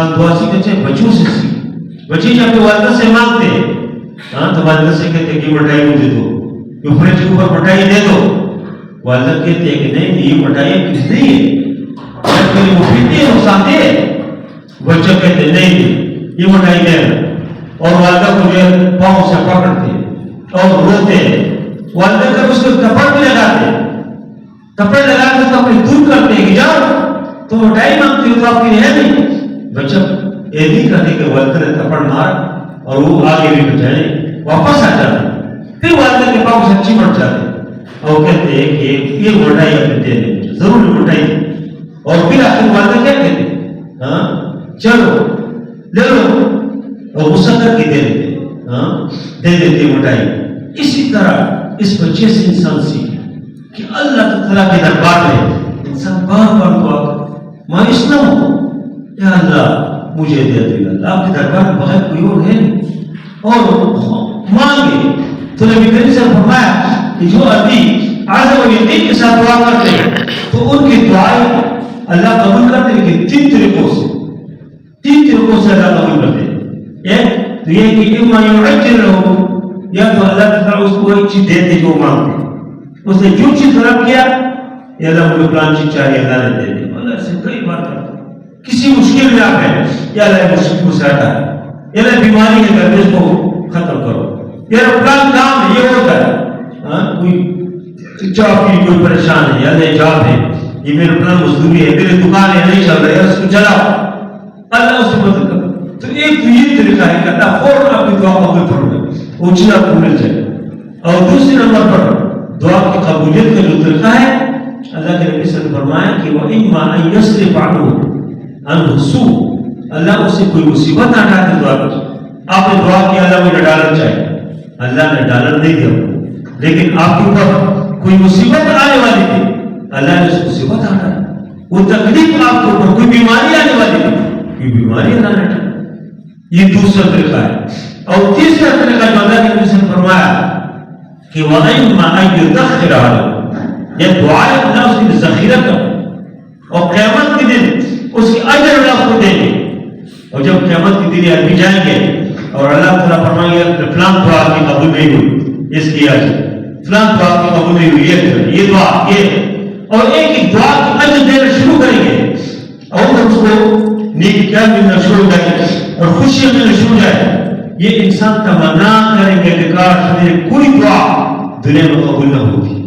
انسان دعا سیکھنا چاہے بچوں سے سیکھ. بچے جب اپنے والدہ سے مانگتے ہیں تو والدہ سے کہتے ہیں کہ مٹھائی مجھے دو, کہ فریج کے اوپر مٹھائی دے دو. والدہ کہتے ہیں کہ نہیں یہ مٹھائی کس نہیں ہے, جب میری مفید ہے نقصان دہ ہے. بچہ کہتے ہیں نہیں یہ مٹھائی دے رہا, اور والدہ کو جو ہے پاؤں سے پکڑتے اور روتے ہیں. والدہ کر اس کو تھپڑ بھی لگاتے, تھپڑ لگا کے اس کو اپنی دور کرتے ہیں کہ جاؤ تم مٹھائی مانگتے ہو تو آپ کی ہے نہیں. بچہ یہ نہیں کرتے کہ والدہ نے تھپڑ مار اور وہ آگے بھی بچائے واپس آ جاتے, پھر والدہ کے پاؤں سے اچھی بڑھ جاتے اور کہتے ہیں کہ یہ مٹھائی آپ دے دیں مجھے, ضرور مٹھائی. اور پھر آخر والدہ کیا کہتے ہیں, ہاں چلو لے لو, اور غصہ کر کے دے دیتے, دے دیتے مٹھائی. اسی طرح اس بچے سے انسان سیکھے کہ اللہ تعالیٰ کے دربار میں انسان بار بار دعا مایوس نہ ہو, یا اللہ مجھے دے دے. اللہ کے دربار میں بغیر کوئی اور ہے نہیں, اور مانگے. تو نبی کریم سے فرمایا کہ جو آدمی عزم و یقین کے ساتھ دعا کرتے ہیں تو ان کی دعائیں اللہ قبول کرتے ہیں, لیکن تین طریقوں سے اللہ قبول کرتے ہیں. ایک تو یہ کہ اما یعجل له, یا تو اللہ تعالیٰ اس کو ایک چیز دیتے جو مانگتے ہیں. اس نے جو چیز طلب کیا, یا اللہ مجھے پلان چیز چاہیے, اللہ نے دے دی. اللہ سے کئی بار کرتا کسی مشکل میں آپ ہیں, یا اللہ مشکل کو سے ہٹا, یا اللہ بیماری ہے گھر میں اس کو ختم کرو, یا اللہ پلان کام ہے یہ ہوتا ہے, کوئی جاب کی کوئی پریشان ہے, یا اللہ جاب ہے, یہ میرے پلان مزدوری ہے, میری دکان ہے نہیں چل رہا ہے, اس کو چلاؤ, اللہ اس سے مدد کرو. تو ایک تو یہ طریقہ ہے کہ اللہ فوراً اپنی دعا قبول فرمائے, وہ چیز آپ کو مل جائے. اور دوسرے نمبر پر دعا کی قبولیت کا جو طریقہ ہے, اللہ کے نبی صلی اللہ علیہ وسلم نے فرمایا کہ وَإِمَّا أَن يَصْرِفَ عَنْهُ السُّوءَ, اللہ اس سے کوئی مصیبت نہ ہٹا دے دعا کر. آپ نے دعا کی اللہ مجھے ڈالر چاہیے, اللہ نے ڈالر نہیں دیا, لیکن آپ کے اوپر کوئی مصیبت آنے والی تھی, اللہ نے اس مصیبت ہٹا. وہ تکلیف آپ کے اوپر کوئی بیماری آنے والی تھی, کوئی بیماری اللہ نے ہٹا. یہ دوسرا طریقہ ہے. اور تیسرا طریقہ جو اللہ کے نبی نے فرمایا کہ وَإِمَّا أَن يُدَخِّرَ عَلَيْهِ, یہ دعا اللہ اس کی ذخیرہ کر, اور قیامت کے دن اس کی اجر اللہ کو دیں گے. اور جب قیامت کے دن آدمی جائیں گے اور اللہ تعالیٰ فرمائیں گے کہ فلان دعا کی قبول نہیں ہوئی, اس کی اجر, فلان دعا کی قبول نہیں ہوئی, یہ دعا یہ, اور ایک ایک دعا کی اجر دینا شروع کریں گے, اور اس کو نیکی کیا ملنا شروع ہو جائے اور خوشیاں ملنا شروع ہو جائے. یہ انسان تمنا کریں گے کہ کاش میری کوئی دعا دنیا میں قبول نہ ہوتی,